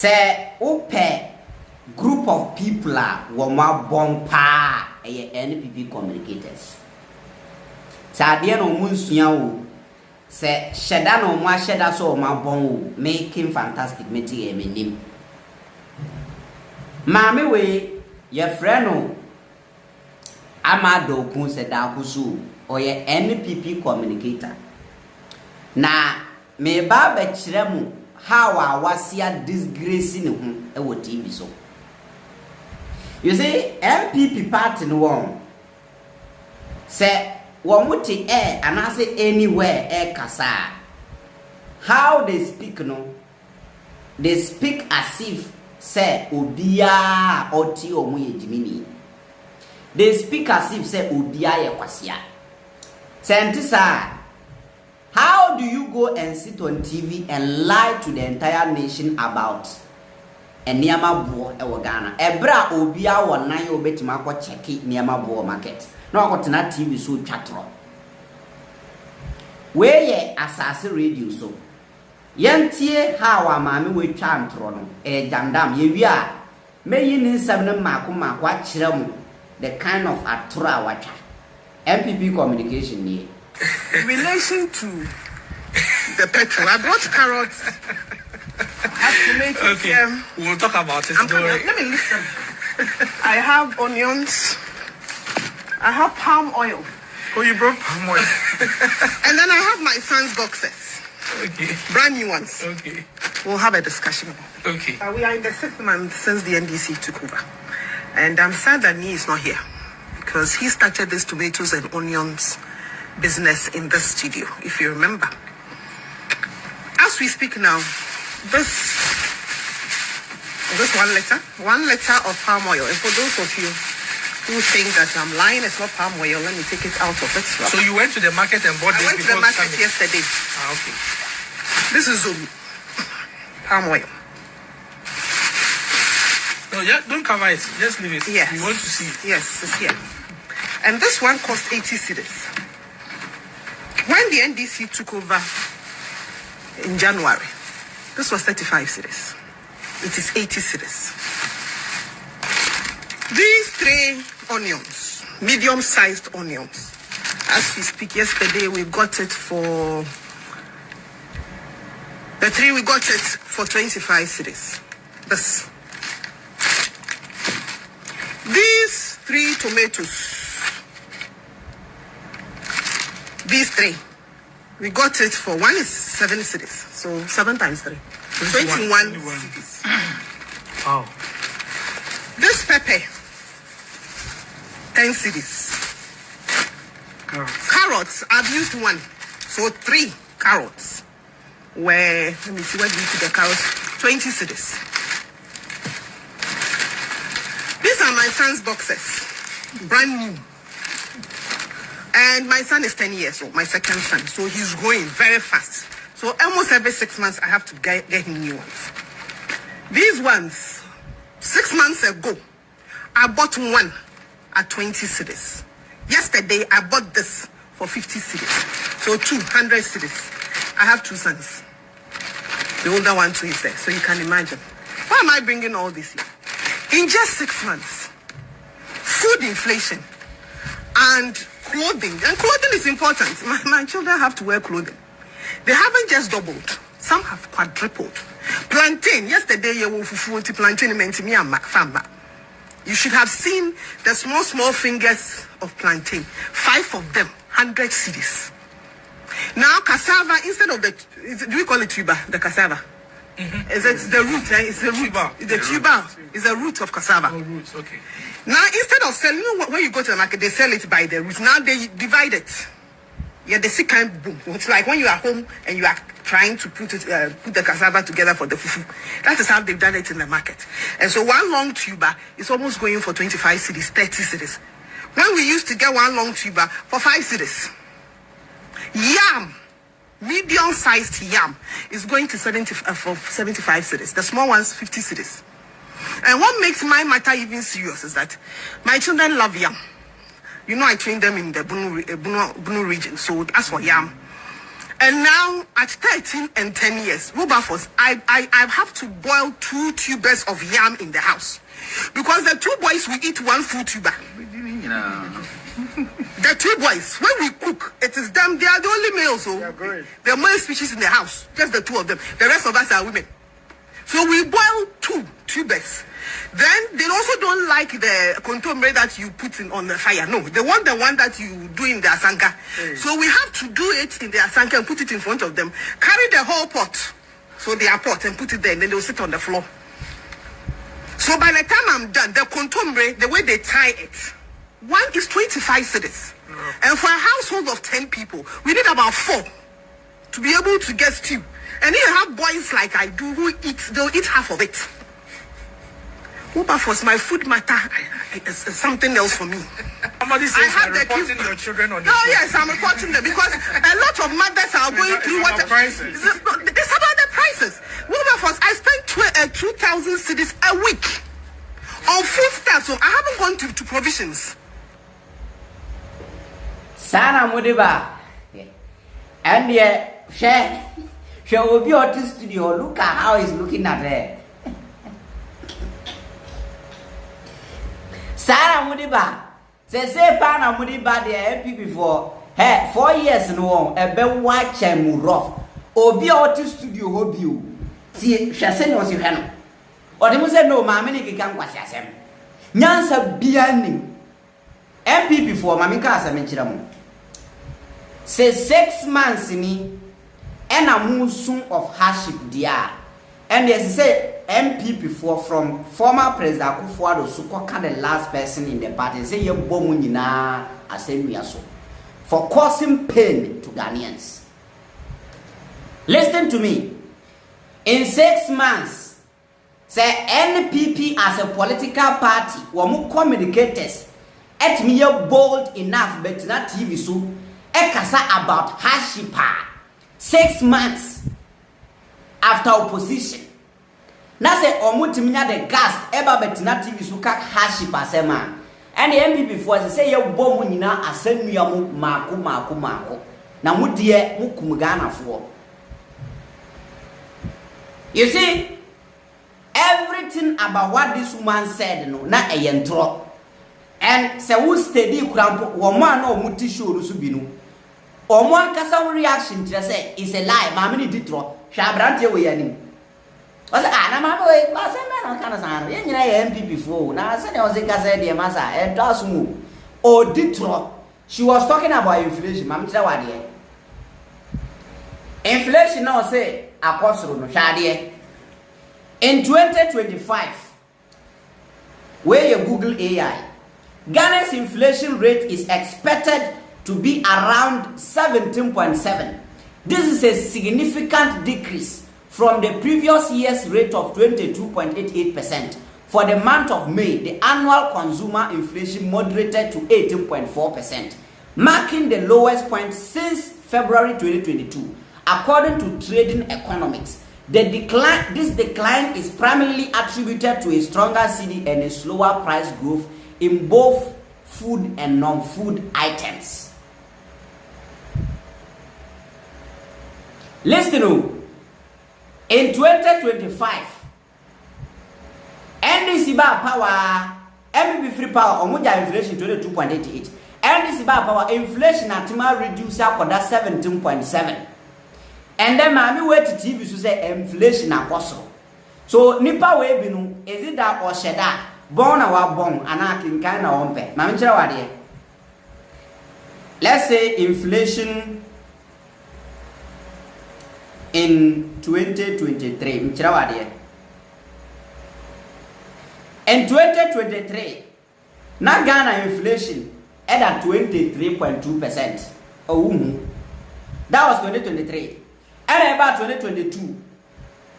Say ope group of people are woma bompa NPP communicators. Sadia no munsua o say sheda no mo sheda so ma bon making fantastic meeting nim. Mame we your friend no Amado kun se Darko so oye NPP communicator. Na me ba be kire mu how I was here disgracing him a TV so. You see, NPP party no one say one would air and I say anywhere air kasa. How they speak no, they speak as if say Odia or Ti or Muye Jimini. They speak as if say Odia ye kwasia. Sentisa. How do you go and sit on TV and lie to the entire nation about Niama Bo ewo Ghana? Ebra obia won nan ye obetima akọ check Niama Bo market. Na akotena TV so twatro. We ye asase radio so. Yentie how amame we twa antro no. Jandam ye wi a meyi ni nsam ne mako akire mu the kind of atro watcha. NPP communication ni. In relation to the petrol, I bought carrots. I have tomatoes. Okay, we'll talk about it. Let me listen. I have onions. I have palm oil. Oh, you brought palm oil. And then I have my son's boxes. Okay. Brand new ones. Okay. We'll have a discussion. Okay. We are in the 6th month since the NDC took over. And I'm sad that he is not here. Because he started this tomatoes and onions business in the studio, if you remember. As we speak now, this 1 liter of palm oil. And for those of you who think that I'm lying, it's not palm oil, let me take it out of it. So you went to the market and bought this? I went to the market yesterday. Okay. This is palm oil. No, yeah, don't cover it. Just leave it. Yes. We want to see it. Yes, it's here. And this one cost 80 cedis. When the NDC took over in January, this was 35 cedis. It is 80 cedis. These 3 onions, medium-sized onions, as we speak, yesterday we got it for, the 3 we got it for 25 cedis. This. These 3 tomatoes, these 3, we got it for, one is 7 cedis, so 7 times 3, 21 cedis. Wow. This pepper, 10 cedis. Carrots, I've used 1, so 3 carrots. Where, let me see, where do you put the carrots? 20 cedis. These are my son's boxes, brand new. And my son is 10 years old, my second son. So he's growing very fast. So almost every 6 months, I have to get him new ones. These ones, 6 months ago, I bought 1 at 20 cedis. Yesterday, I bought this for 50 cedis. So 200 cedis. I have 2 sons. The older one too is there. So you can imagine. Why am I bringing all this here? In just 6 months, food inflation and clothing. And clothing is important. My children have to wear clothing. They haven't just doubled. Some have quadrupled. Plantain. Yesterday, you should have seen the small fingers of plantain. 5 of them, 100 cedis. Now, cassava, instead of do we call it tuber, the cassava? Mm-hmm. Is it the root? It's the root. The tuber is the root of cassava. Oh, roots, okay. Now, instead of selling, when you go to the market, they sell it by the roots. Now they divide it. Yeah, the sick kind boom. It's like when you are home and you are trying to put the cassava together for the fufu. That is how they've done it in the market. And so 1 long tuber is almost going for 25 cedis, 30 cedis. When we used to get 1 long tuber for 5 cedis. Yam, medium-sized yam, is going to for 75 cedis. The small ones, 50 cedis. And what makes my matter even serious is that my children love yam. You know, I train them in the Bunu region. So as for yam, And now at 13 and 10 years, Wilberforce, I have to boil 2 tubers of yam in the house. Because the 2 boys will eat 1 full tuber. The 2 boys, when we cook, it is them, they are the only males. So the male species in the house, just the 2 of them. The rest of us are women. So we boil 2 tubers. Then they also don't like the contomere that you put in on the fire. No, they want the one that you do in the asanka. So we have to do it in the asanka and put it in front of them. Carry the whole pot, so their pot, and put it there, and then they'll sit on the floor. So by the time I'm done, the contomere, the way they tie it, one is 25 cedis. And for a household of 10 people, we need about 4 to be able to get stew. And then you have boys like I do who they'll eat half of it. Wilberforce, my food matter is something else for me. Somebody says you're reporting your children on the Oh, yes, I'm reporting them because a lot of mothers are going through what... prices. It's about the prices. Wilberforce, I spent 2,000 cedis a week on food stuff, so I haven't gone to provisions. Sana Mudiba. And yet, she will be out to studio. Look at how he's looking at her. Sarah Mudiba say Pana Mudiba the NPP for 4 years no a be watch and rough. Obi out to studio hobby. See, she said was you hano. Or they say no, mammy can wash asem. Nyansa bianing NPP for Mamika Samenchiramu. Say 6 months ni and a moon of hardship dia. And yes, say NPP from former President Akufo-Addo Sukoka, the last person in the party, say you bomunina asenuaso for causing pain to Ghanaians. Listen to me. In 6 months, say NPP as a political party, wamu communicators, et me bold enough, but not TV so, ekasa about hardship. 6 months after opposition. Na say omutiminya the gas eba betina TV so ka hardship asema. And the NPP for say ye bom nyina asanua mu mako. Na mu de mu kum Ghana for. You see, everything about what this woman said no na eyentro. And say who steady krampo wo man na omuti show so bi no. Omo ankasa reaction to say is a lie. Mama ni ditro. Hwa brante we yanim. Wasa na mama we ba say me na kana san. Ye nyina ye NPP for. Na say dey ose ka say dey masa e do asumu. O ditro. She was talking about inflation. Mama tira wa dey. Inflation now say akosoro no hwa dey. In 2025, where you Google AI, Ghana's inflation rate is expected to be around 17.7. This is a significant decrease from the previous year's rate of 22.88%. For the month of May, the annual consumer inflation moderated to 18.4%, marking the lowest point since February 2022, according to Trading Economics. This decline is primarily attributed to a stronger cedi and a slower price growth in both food and non-food items. Listen to, in 2025, NDC bar power, MPP free power, omuja inflation 22.88. NDC bar power inflation atima reduce akoda 17.7. And then mami wait to TV to say inflation akoso. So nipa we binu, is it that or sheda? Born our born anakin kind of ompe. Mami chira wadi. Let's say inflation in 2023. Mchira wadi. In 2023, na Ghana inflation at 23.2%. Oh, that was 2023. And about 2022,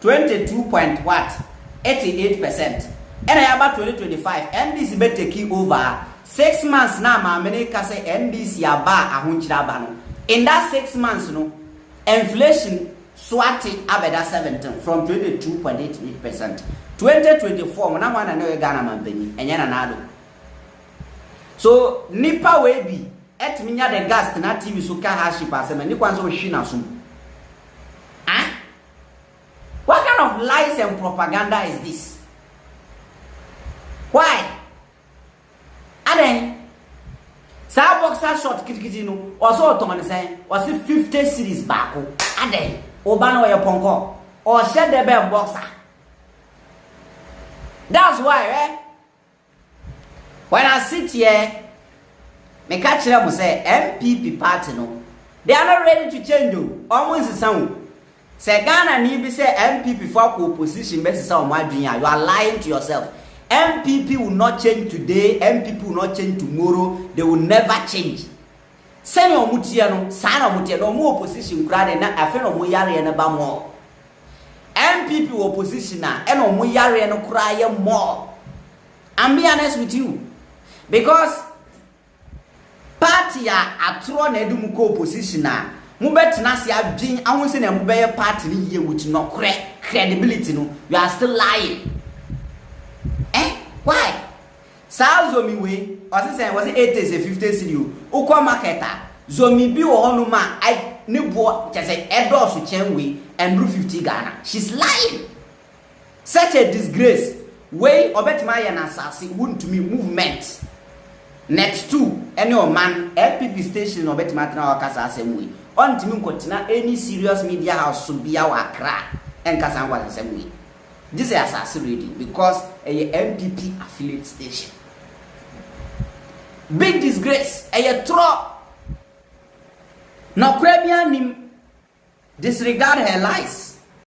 22.88%. And about 2025, NDC be taking over 6 months now. Many can say NDC aba ahunchirabano. In that 6 months, no inflation swatted abeda 17 from 22.88%. 2024, when I want to know Ghana man penny, and yana nado. So nipa we be et minya the gas na TV so ka haship asem ni kwanzo hwi na so. of lies and propaganda is this? Why? Aden sa boxer short kitikiti no oso oton ne sen o se 50 series baako aden oba na oye ponko o she de be boxer. That's why when I sit here me catch them say NPP party no they are not ready to change o almost sound say Ghana ni be say NPP for opposition be say o ma adwin you are lying to yourself. NPP will not change today, NPP will not change tomorrow, they will never change. Send your mutia no, sana mutia no more opposition crowd na afen omo yare na ba more. NPP opposition na and omo yare no cry more. I'm being honest with you. Because party atro na edum ko opposition na mu betina se adwin ahun se na mu be party ni ye with no credibility no, you are still lying. Why? Zomi we, was it 80s and 50s you? Ukwa marketer, Zomi bi o ma I nibo just say Edos Chenwe and Rue 50 Ghana. She's lying. Such a disgrace. Way obet my and assassin wouldn't to me movement. Next to any man, LPP station obet matna kasa same way. On to me continue any serious media house should be our crack and Kasangwa the same way. This is assassin ready because a NPP affiliate station. Big disgrace. A throw. No Caribbean disregard her lies.